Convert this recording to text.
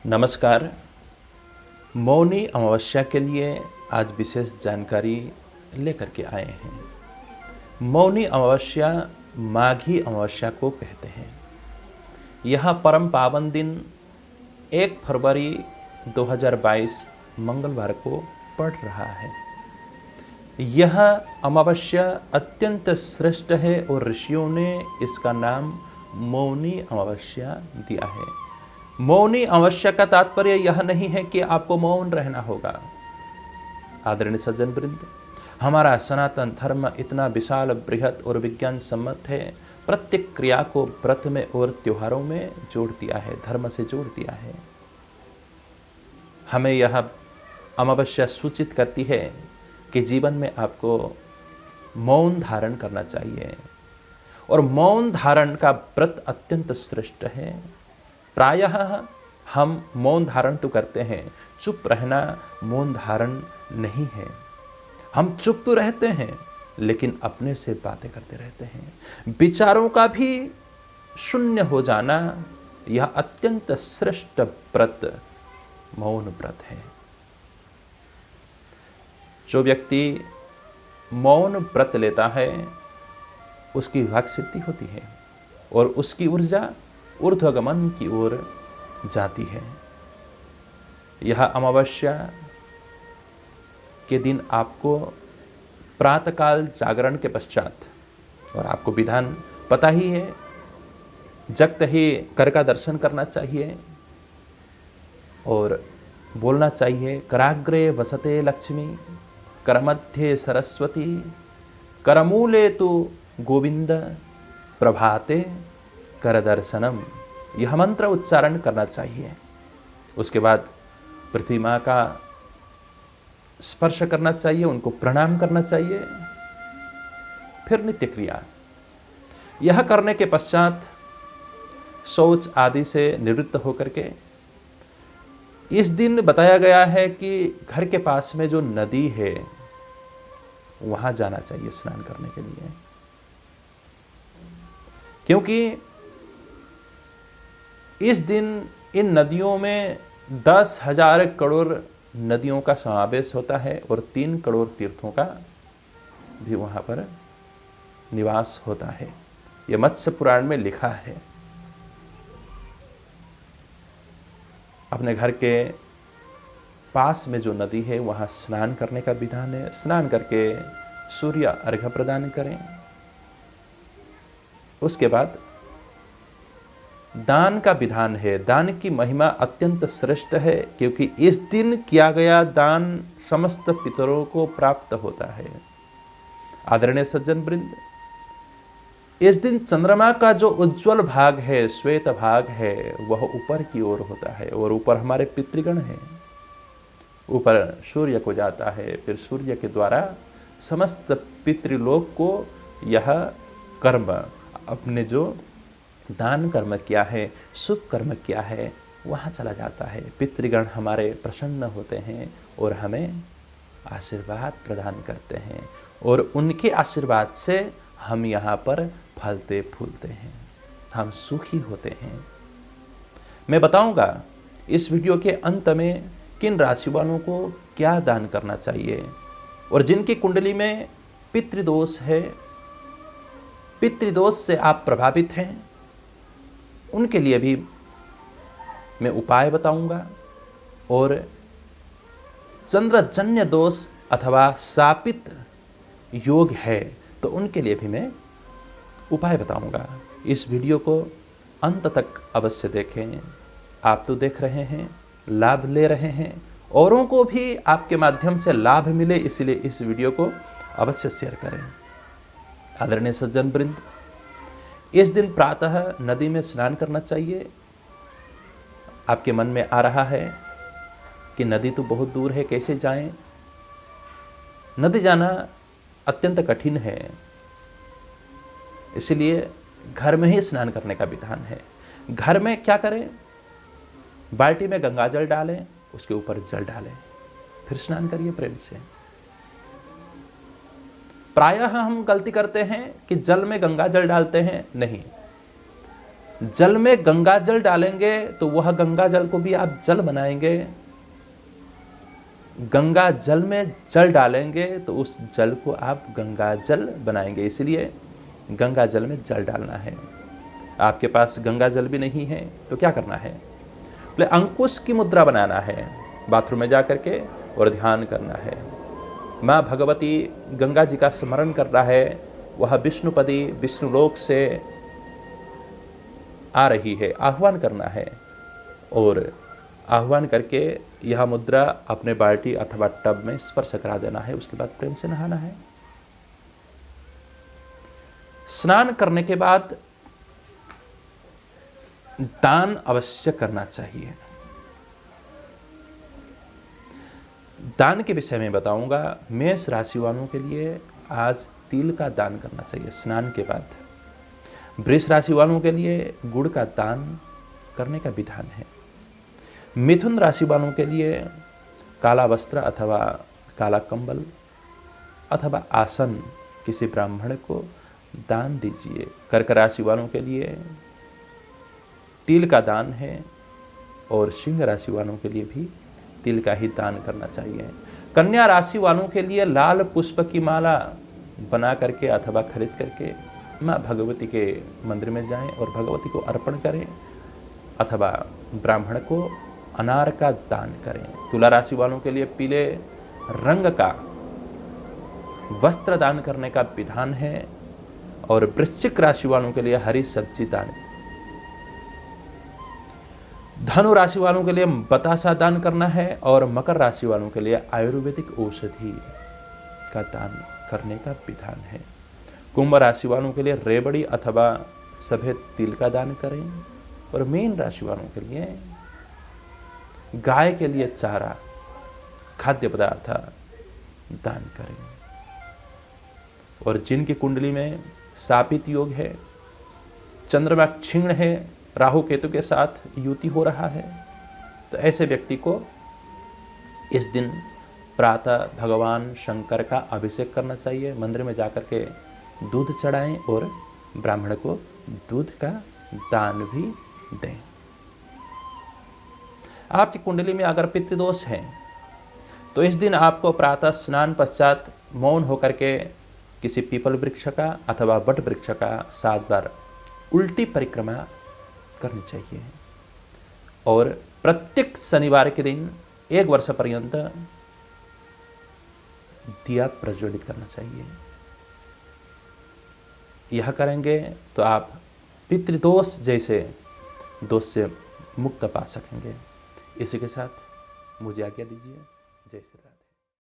नमस्कार। मौनी अमावस्या के लिए आज विशेष जानकारी लेकर के आए हैं। मौनी अमावस्या माघी अमावस्या को कहते हैं। यह परम पावन दिन 1 फरवरी 2022 मंगलवार को पड़ रहा है। यह अमावस्या अत्यंत श्रेष्ठ है और ऋषियों ने इसका नाम मौनी अमावस्या दिया है। मौनी अमावस्या का तात्पर्य यह नहीं है कि आपको मौन रहना होगा। आदरणीय सज्जन वृंद, हमारा सनातन धर्म इतना विशाल, बृहत और विज्ञान सम्मत है। प्रत्येक क्रिया को व्रत में और त्योहारों में जोड़ दिया है, धर्म से जोड़ दिया है। हमें यह अमावस्या सूचित करती है कि जीवन में आपको मौन धारण करना चाहिए और मौन धारण का व्रत अत्यंत श्रेष्ठ है। प्रायः हम मौन धारण तो करते हैं, चुप रहना मौन धारण नहीं है। हम चुप तो रहते हैं लेकिन अपने से बातें करते रहते हैं। विचारों का भी शून्य हो जाना, यह अत्यंत श्रेष्ठ व्रत मौन व्रत है। जो व्यक्ति मौन व्रत लेता है उसकी वाक् सिद्धि होती है और उसकी ऊर्जा ऊर्ध्वगमन की ओर जाती है। यह अमावस्या के दिन आपको प्रातःकाल जागरण के पश्चात, और आपको विधान पता ही है, जगते ही कर का दर्शन करना चाहिए और बोलना चाहिए, कराग्रे वसते लक्ष्मी, करमध्ये सरस्वती, करमूले तु गोविंद, प्रभाते कर दर्शनम। यह मंत्र उच्चारण करना चाहिए। उसके बाद प्रतिमा का स्पर्श करना चाहिए, उनको प्रणाम करना चाहिए। फिर नित्य क्रिया। यह करने के पश्चात शौच आदि से निवृत्त होकर के, इस दिन बताया गया है कि घर के पास में जो नदी है वहां जाना चाहिए स्नान करने के लिए, क्योंकि इस दिन इन नदियों में 10,000 करोड़ नदियों का समावेश होता है और 3 करोड़ तीर्थों का भी वहां पर निवास होता है। यह मत्स्य पुराण में लिखा है। अपने घर के पास में जो नदी है वहां स्नान करने का विधान है। स्नान करके सूर्य अर्घ्य प्रदान करें। उसके बाद दान का विधान है। दान की महिमा अत्यंत श्रेष्ठ है, क्योंकि इस दिन किया गया दान समस्त पितरों को प्राप्त होता है। आदरणीय सज्जन वृंद, इस दिन चंद्रमा का जो उज्जवल भाग है, श्वेत भाग है, वह ऊपर की ओर होता है और ऊपर हमारे पितृगण हैं। ऊपर सूर्य को जाता है, फिर सूर्य के द्वारा समस्त पितृलोक को यह कर्म, अपने जो दान कर्म किया है, शुभ कर्म किया है, वहाँ चला जाता है। पितृगण हमारे प्रसन्न होते हैं और हमें आशीर्वाद प्रदान करते हैं और उनके आशीर्वाद से हम यहाँ पर फलते फूलते हैं, हम सुखी होते हैं। मैं बताऊंगा इस वीडियो के अंत में किन राशि वालों को क्या दान करना चाहिए, और जिनकी कुंडली में पितृदोष है, पितृदोष से आप प्रभावित हैं, उनके लिए भी मैं उपाय बताऊंगा। और चंद्रजन्य दोष अथवा शापित योग है तो उनके लिए भी मैं उपाय बताऊंगा। इस वीडियो को अंत तक अवश्य देखें। आप तो देख रहे हैं, लाभ ले रहे हैं, औरों को भी आपके माध्यम से लाभ मिले, इसलिए इस वीडियो को अवश्य शेयर करें। आदरणीय सज्जन वृंद, इस दिन प्रातः नदी में स्नान करना चाहिए। आपके मन में आ रहा है कि नदी तो बहुत दूर है, कैसे जाएं? नदी जाना अत्यंत कठिन है, इसलिए घर में ही स्नान करने का विधान है। घर में क्या करें? बाल्टी में गंगा जल डालें, उसके ऊपर जल डालें, फिर स्नान करिए प्रेम से। प्रायः हम गलती करते हैं कि जल में गंगा जल डालते हैं। नहीं, जल में गंगा जल डालेंगे तो वह गंगा जल को भी आप जल बनाएंगे। गंगा जल में जल डालेंगे तो उस जल को आप गंगा जल बनाएंगे। इसलिए गंगा जल में जल डालना है। आपके पास गंगा जल भी नहीं है तो क्या करना है? बोले अंकुश की मुद्रा बनाना है, बाथरूम में जा करके और ध्यान करना है। माँ भगवती गंगा जी का स्मरण कर रहा है, वह विष्णुपदी विष्णुलोक से आ रही है, आह्वान करना है और आह्वान करके यह मुद्रा अपने बाल्टी अथवा टब में स्पर्श करा देना है। उसके बाद प्रेम से नहाना है। स्नान करने के बाद दान अवश्य करना चाहिए। दान के विषय में बताऊंगा। मेष राशि वालों के लिए आज तिल का दान करना चाहिए स्नान के बाद। वृष राशि वालों के लिए गुड़ का दान करने का विधान है। मिथुन राशि वालों के लिए काला वस्त्र अथवा काला कंबल अथवा आसन किसी ब्राह्मण को दान दीजिए। कर्क राशि वालों के लिए तिल का दान है और सिंह राशि वालों के लिए भी तिल का ही दान करना चाहिए। कन्या राशि वालों के लिए लाल पुष्प की माला बना करके अथवा खरीद करके माँ भगवती के मंदिर में जाएं और भगवती को अर्पण करें अथवा ब्राह्मण को अनार का दान करें। तुला राशि वालों के लिए पीले रंग का वस्त्र दान करने का विधान है और वृश्चिक राशि वालों के लिए हरी सब्जी दान। धनु राशि वालों के लिए बतासा दान करना है और मकर राशि वालों के लिए आयुर्वेदिक औषधि का दान करने का विधान है। कुंभ राशि वालों के लिए रेवड़ी अथवा सफेद तिल का दान करें और मीन राशि वालों के लिए गाय के लिए चारा खाद्य पदार्थ दान करें। और जिनकी कुंडली में शापित योग है, चंद्रमा क्षीण है, राहु केतु के साथ युति हो रहा है, तो ऐसे व्यक्ति को इस दिन प्रातः भगवान शंकर का अभिषेक करना चाहिए। मंदिर में जाकर के दूध चढ़ाएं और ब्राह्मण को दूध का दान भी दें। आपकी कुंडली में अगर पितृदोष है तो इस दिन आपको प्रातः स्नान पश्चात मौन होकर के किसी पीपल वृक्ष का अथवा वट वृक्ष का 7 बार उल्टी परिक्रमा करनी चाहिए और प्रत्येक शनिवार के दिन 1 वर्ष पर्यंत दिया प्रज्वलित करना चाहिए। यह करेंगे तो आप पितृदोष जैसे दोष से मुक्त पा सकेंगे। इसी के साथ मुझे आज्ञा दीजिए। जय श्री राधे।